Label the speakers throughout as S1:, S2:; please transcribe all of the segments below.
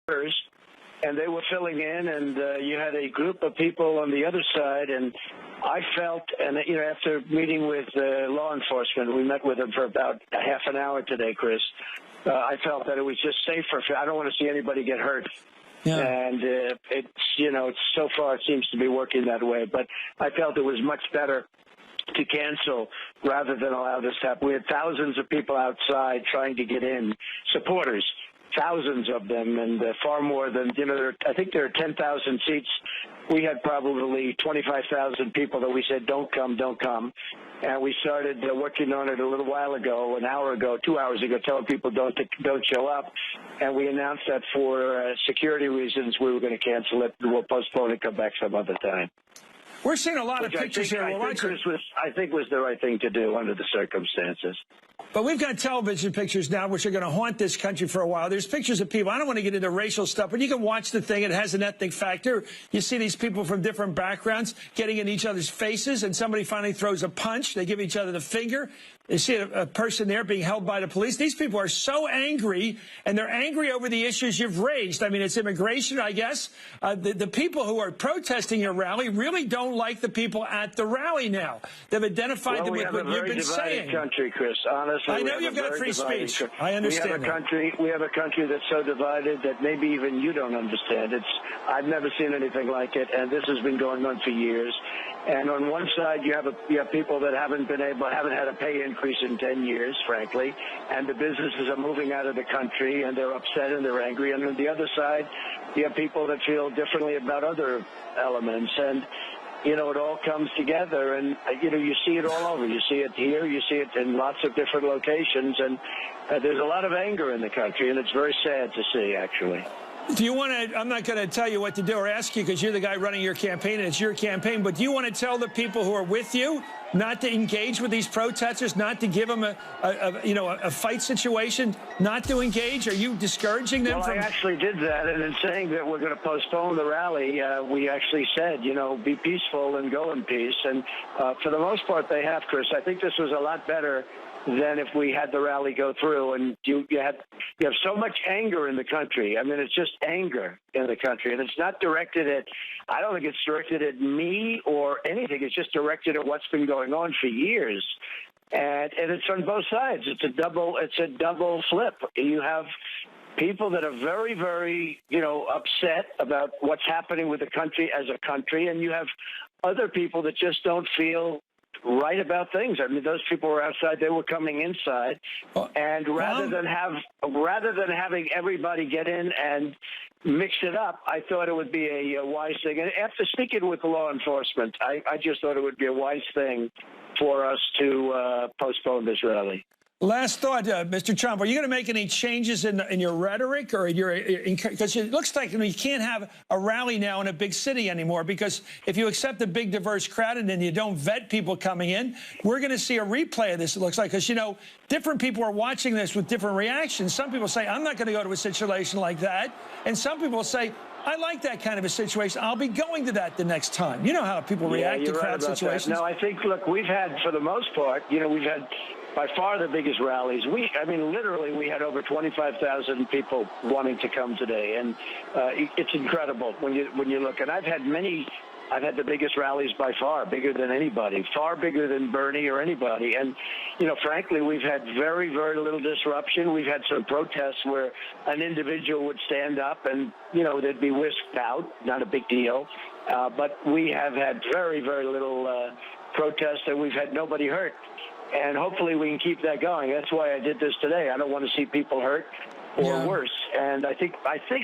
S1: and they were filling in, and you had a group of people on the other side, and I felt, and after meeting with law enforcement, we met with them for about a half an hour today, Chris. I felt that it was just safer. I don't want to see anybody get hurt. Yeah. And it's so far it seems to be working that way. But I felt it was much better to cancel rather than allow this to happen. We had thousands of people outside trying to get in, supporters, thousands of them, and far more than, I think there are 10,000 seats. We had probably 25,000 people that we said, don't come, don't come. And we started working on it a little while ago, an hour ago, 2 hours ago, telling people don't show up. And we announced that for security reasons, we were going to cancel it. We'll postpone it, come back some other time.
S2: We're seeing a lot of pictures here.
S1: I think was the right thing to do under the circumstances.
S2: But we've got television pictures now which are going to haunt this country for a while. There's pictures of people. I don't want to get into racial stuff, but you can watch the thing. It has an ethnic factor. You see these people from different backgrounds getting in each other's faces, and somebody finally throws a punch. They give each other the finger. You see a person there being held by the police. These people are so angry, and they're angry over the issues you've raised. I mean, it's immigration, I guess. The people who are protesting your rally really don't like the people at the rally now. They've identified them with what you've been saying.
S1: Country, Chris. Honestly,
S2: I know you've got free speech. I understand.
S1: We have a country that's so divided that maybe even you don't understand. I've never seen anything like it, and this has been going on for years. And on one side, you have people that haven't had a pay increase in 10 years, frankly, and the businesses are moving out of the country, and they're upset and they're angry. And on the other side, you have people that feel differently about other elements, and it all comes together, and you see it all over. You see it here, you see it in lots of different locations, and there's a lot of anger in the country, and it's very sad to see, actually.
S2: Do you want to, I'm not going to tell you what to do or ask you because you're the guy running your campaign and it's your campaign, but do you want to tell the people who are with you not to engage with these protesters, not to give them a fight situation, not to engage? Are you discouraging them?
S1: Well, I actually did that, and in saying that we're going to postpone the rally, we actually said, be peaceful and go in peace, and for the most part they have, Chris. I think this was a lot better than if we had the rally go through, and you have so much anger in the country. I mean, it's just anger in the country, and it's not directed at, I don't think it's directed at me or anything. It's just directed at what's been going on for years. And it's on both sides. It's a double flip. You have people that are very, very, upset about what's happening with the country as a country, and you have other people that just don't feel right about things. I mean, those people were outside; they were coming inside, and rather than having everybody get in and mix it up, I thought it would be a wise thing. And after speaking with the law enforcement, I just thought it would be a wise thing for us to postpone this rally.
S2: Last thought, Mr. Trump, are you going to make any changes in your rhetoric or because it looks like you can't have a rally now in a big city anymore, because if you accept a big diverse crowd and then you don't vet people coming in, we're going to see a replay of this, it looks like, because, different people are watching this with different reactions. Some people say, I'm not going to go to a situation like that. And some people say, I like that kind of a situation. I'll be going to that the next time. You know how people react to crowd situations.
S1: No, I think, look, we've had, for the most part, we've had by far the biggest rallies. Literally, we had over 25,000 people wanting to come today, and it's incredible when you look. And I've had the biggest rallies by far, bigger than anybody, far bigger than Bernie or anybody. And, frankly, we've had very, very little disruption. We've had some protests where an individual would stand up and, they'd be whisked out, not a big deal. But we have had very, very little protests, and we've had nobody hurt. And hopefully we can keep that going. That's why I did this today. I don't want to see people hurt or worse. And I think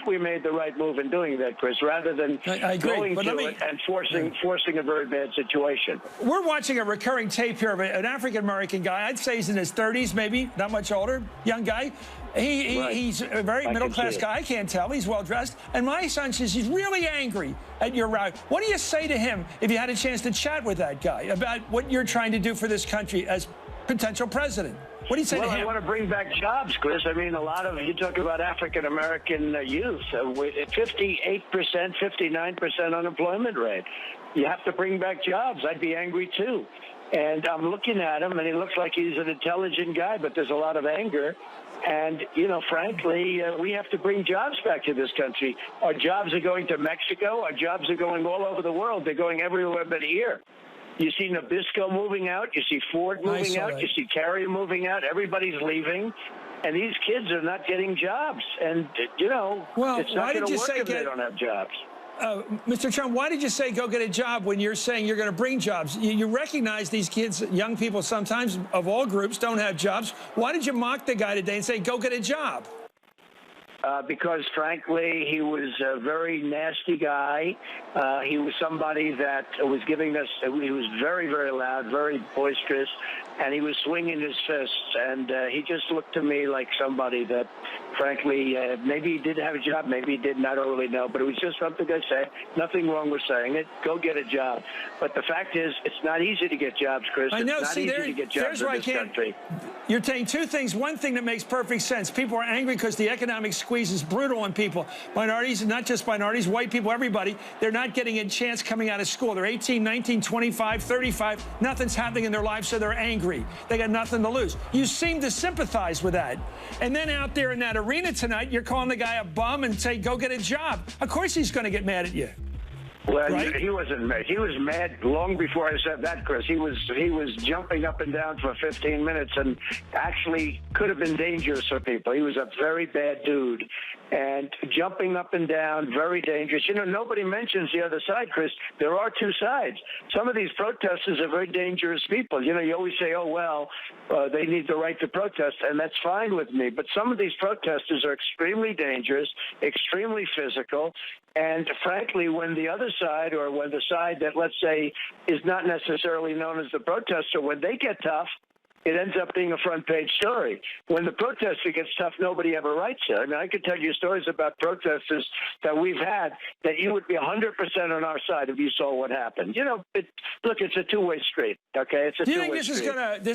S1: we made the right move in doing that, Chris, rather than going to it and forcing a very bad situation.
S2: We're watching a recurring tape here of an African-American guy. I'd say he's in his 30s, maybe, not much older, young guy. He's a very middle-class guy. I can't tell. He's well-dressed. And my son says he's really angry at your rally. What do you say to him if you had a chance to chat with that guy about what you're trying to do for this country as potential president? What do you say to him?
S1: I want to bring back jobs, Chris. I mean, you talk about African-American youth, 58%, 59% unemployment rate. You have to bring back jobs. I'd be angry, too. And I'm looking at him, and he looks like he's an intelligent guy, but there's a lot of anger. And, frankly, we have to bring jobs back to this country. Our jobs are going to Mexico. Our jobs are going all over the world. They're going everywhere but here. You see Nabisco moving out. You see Ford moving out. You see Carrier moving out. Everybody's leaving. And these kids are not getting jobs. And, it's not going to work if they don't have jobs.
S2: Mr. Trump, why did you say go get a job when you're saying you're going to bring jobs? You recognize these kids, young people sometimes of all groups, don't have jobs. Why did you mock the guy today and say go get a job?
S1: Because, frankly, he was a very nasty guy. He was somebody that was giving us – he was very, very loud, very boisterous, and he was swinging his fists. And he just looked to me like somebody that, frankly, maybe he did have a job, maybe he didn't. I don't really know. But it was just something I said. Nothing wrong with saying it. Go get a job. But the fact is, it's not easy to get jobs, Chris.
S2: I know.
S1: It's not easy to get jobs in this country.
S2: You're saying two things. One thing that makes perfect sense. People are angry because the economic squeeze is brutal on people. Minorities, and not just minorities, white people, everybody. They're not getting a chance coming out of school. They're 18, 19, 25, 35. Nothing's happening in their lives, so they're angry. They got nothing to lose. You seem to sympathize with that. And then out there in that arena tonight, you're calling the guy a bum and say, go get a job. Of course he's going to get mad at you.
S1: Well,
S2: right?
S1: He wasn't mad. He was mad long before I said that, Chris. He was jumping up and down for 15 minutes and actually could have been dangerous for people. He was a very bad dude. And jumping up and down, very dangerous. Nobody mentions the other side, Chris. There are two sides. Some of these protesters are very dangerous people. You always say, oh, well, they need the right to protest, and that's fine with me. But some of these protesters are extremely dangerous, extremely physical. And frankly, when the other side, or when the side that, let's say, is not necessarily known as the protester, when they get tough, it ends up being a front-page story. When the protester gets tough, nobody ever writes it. I mean, I could tell you stories about protesters that we've had that you would be 100% on our side if you saw what happened. Look, it's a two-way street, okay? It's a two-way street.
S2: Do you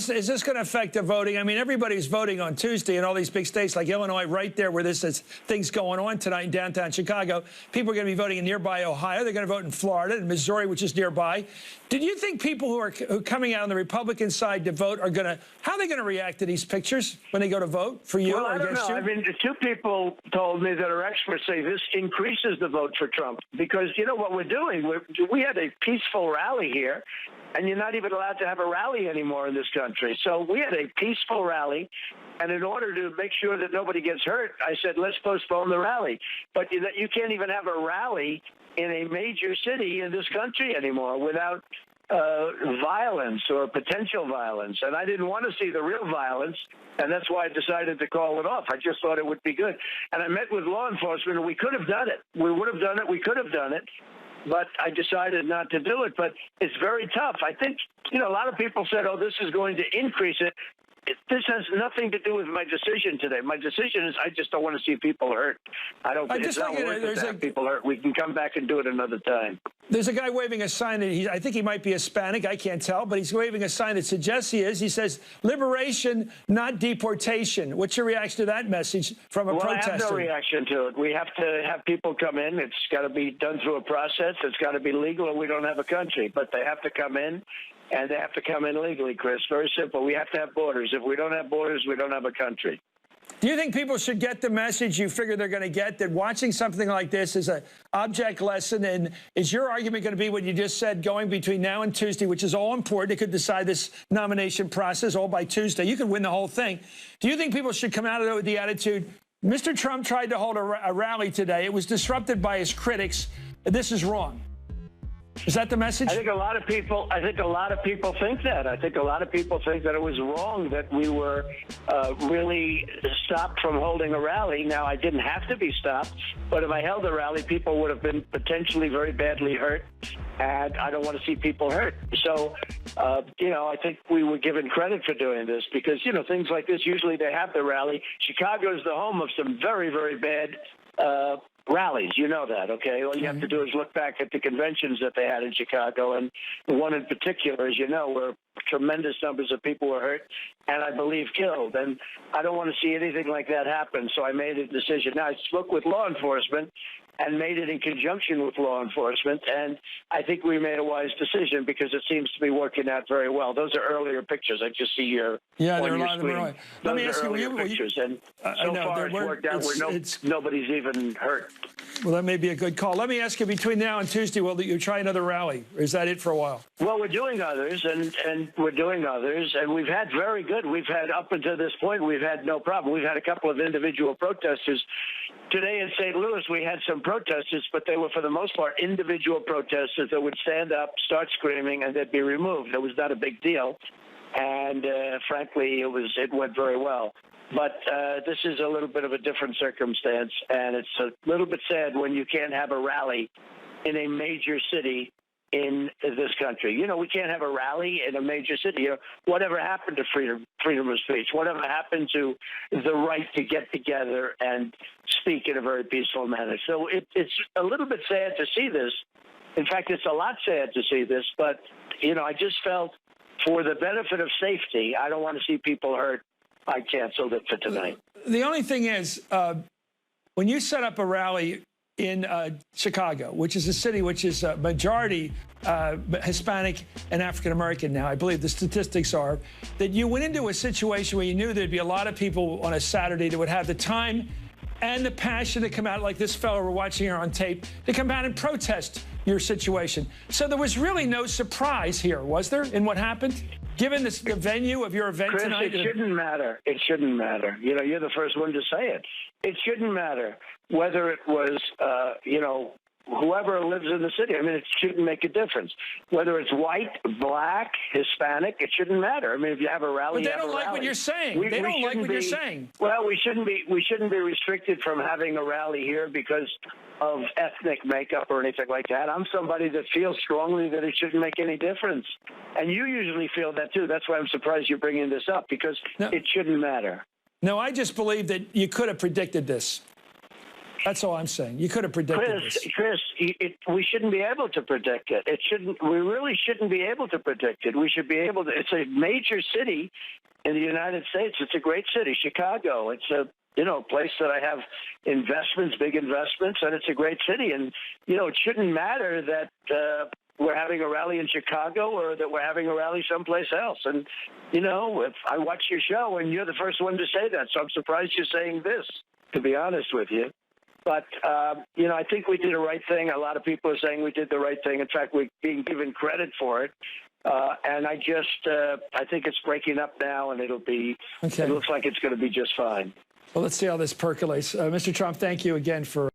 S2: think is this going to affect the voting? I mean, everybody's voting on Tuesday in all these big states like Illinois, right there where this is things going on tonight in downtown Chicago. People are going to be voting in nearby Ohio. They're going to vote in Florida and Missouri, which is nearby. Do you think people who are coming out on the Republican side to vote are going to – how are they going to react to these pictures when they go to vote for you or against you?
S1: I mean, the two people told me that are experts say this increases the vote for Trump because, what we're doing? We had a peaceful rally here, and you're not even allowed to have a rally anymore in this country. So we had a peaceful rally, and in order to make sure that nobody gets hurt, I said, let's postpone the rally. But you can't even have a rally in a major city in this country anymore without violence or potential violence. And I didn't want to see the real violence, and that's why I decided to call it off. I just thought it would be good. And I met with law enforcement, and we could have done it. We would have done it. We could have done it. But I decided not to do it. But it's very tough. I think, a lot of people said, oh, this is going to increase it. This has nothing to do with my decision today. My decision is I just don't want to see people hurt. I don't think it's not worth it to have people hurt. We can come back and do it another time.
S2: There's a guy waving a sign that I think he might be Hispanic. I can't tell, but he's waving a sign that suggests he is. He says, liberation, not deportation. What's your reaction to that message from a protester?
S1: I have no reaction to it. We have to have people come in. It's got to be done through a process. It's got to be legal, or we don't have a country. But they have to come in. And they have to come in legally, Chris. Very simple. We have to have borders. If we don't have borders, we don't have a country.
S2: Do you think people should get the message you figure they're going to get, that watching something like this is an object lesson? And is your argument going to be what you just said, going between now and Tuesday, which is all important? It could decide this nomination process all by Tuesday. You could win the whole thing. Do you think people should come out of it with the attitude, Mr. Trump tried to hold a rally today. It was disrupted by his critics. This is wrong. Is that the message?
S1: I think a lot of people think that. I think a lot of people think that it was wrong that we were really stopped from holding a rally. Now, I didn't have to be stopped, but if I held a rally, people would have been potentially very badly hurt, and I don't want to see people hurt. So, I think we were given credit for doing this because, things like this, usually they have the rally. Chicago is the home of some very, very bad rallies. You know that, okay? All you have to do is look back at the conventions that they had in Chicago, and the one in particular, as you know, where tremendous numbers of people were hurt and I believe killed. And I don't want to see anything like that happen, so I made a decision. Now, I spoke with law enforcement, and made it in conjunction with law enforcement. And I think we made a wise decision because it seems to be working out very well. Those are earlier pictures. I just see your on your screen.
S2: Let me ask you,
S1: pictures, and so far it's worked out where nobody's even hurt.
S2: Well, that may be a good call. Let me ask you, between now and Tuesday, will you try another rally? Or is that it for a while?
S1: Well, we're doing others, and we're doing others, and we've had very good. We've had, up until this point, we've had no problem. We've had a couple of individual protesters. Today in St. Louis, we had some protesters, but they were, for the most part, individual protesters that would stand up, start screaming, and they'd be removed. It was not a big deal, and frankly, it went very well. But this is a little bit of a different circumstance, and it's a little bit sad when you can't have a rally in a major city in this country. You know, we can't have a rally in a major city. You know, whatever happened to freedom of speech? Whatever happened to the right to get together and speak in a very peaceful manner? So it's a little bit sad to see this. In fact, it's a lot sad to see this. But, you know, I just felt for the benefit of safety, I don't want to see people hurt. I canceled it for tonight.
S2: The only thing is, when you set up a rally in Chicago, which is a city which is majority Hispanic and African-American now, I believe the statistics are, that you went into a situation where you knew there'd be a lot of people on a Saturday that would have the time and the passion to come out, like this fellow we're watching here on tape, to come out and protest your situation. So there was really no surprise here, was there, in what happened? Given the venue of your event
S1: Chris,
S2: tonight?
S1: It shouldn't matter. It shouldn't matter. You know, you're the first one to say it. It shouldn't matter whether it was, you know, whoever lives in the city. I mean, it shouldn't make a difference. Whether it's white, black, Hispanic, it shouldn't matter. I mean, if you have a rally,
S2: but they don't like what you're saying. They don't like what you're saying.
S1: Well, we shouldn't be restricted from having a rally here because of ethnic makeup or anything like that. I'm somebody that feels strongly that it shouldn't make any difference. And you usually feel that too. That's why I'm surprised you're bringing this up, because it shouldn't matter.
S2: No, I just believe that you could have predicted this. That's all I'm saying. You could have predicted this.
S1: Chris, we shouldn't be able to predict it. We really shouldn't be able to predict it. We should be able to. It's a major city in the United States. It's a great city, Chicago. It's a place that I have investments, big investments, and it's a great city. And, you know, it shouldn't matter that we're having a rally in Chicago or that we're having a rally someplace else. And, you know, if I watch your show and you're the first one to say that, so I'm surprised you're saying this, to be honest with you. But, you know, I think we did the right thing. A lot of people are saying we did the right thing. In fact, we're being given credit for it. And I think it's breaking up now, and it looks like it's going to be just fine.
S2: Well, let's see how this percolates. Mr. Trump, thank you again for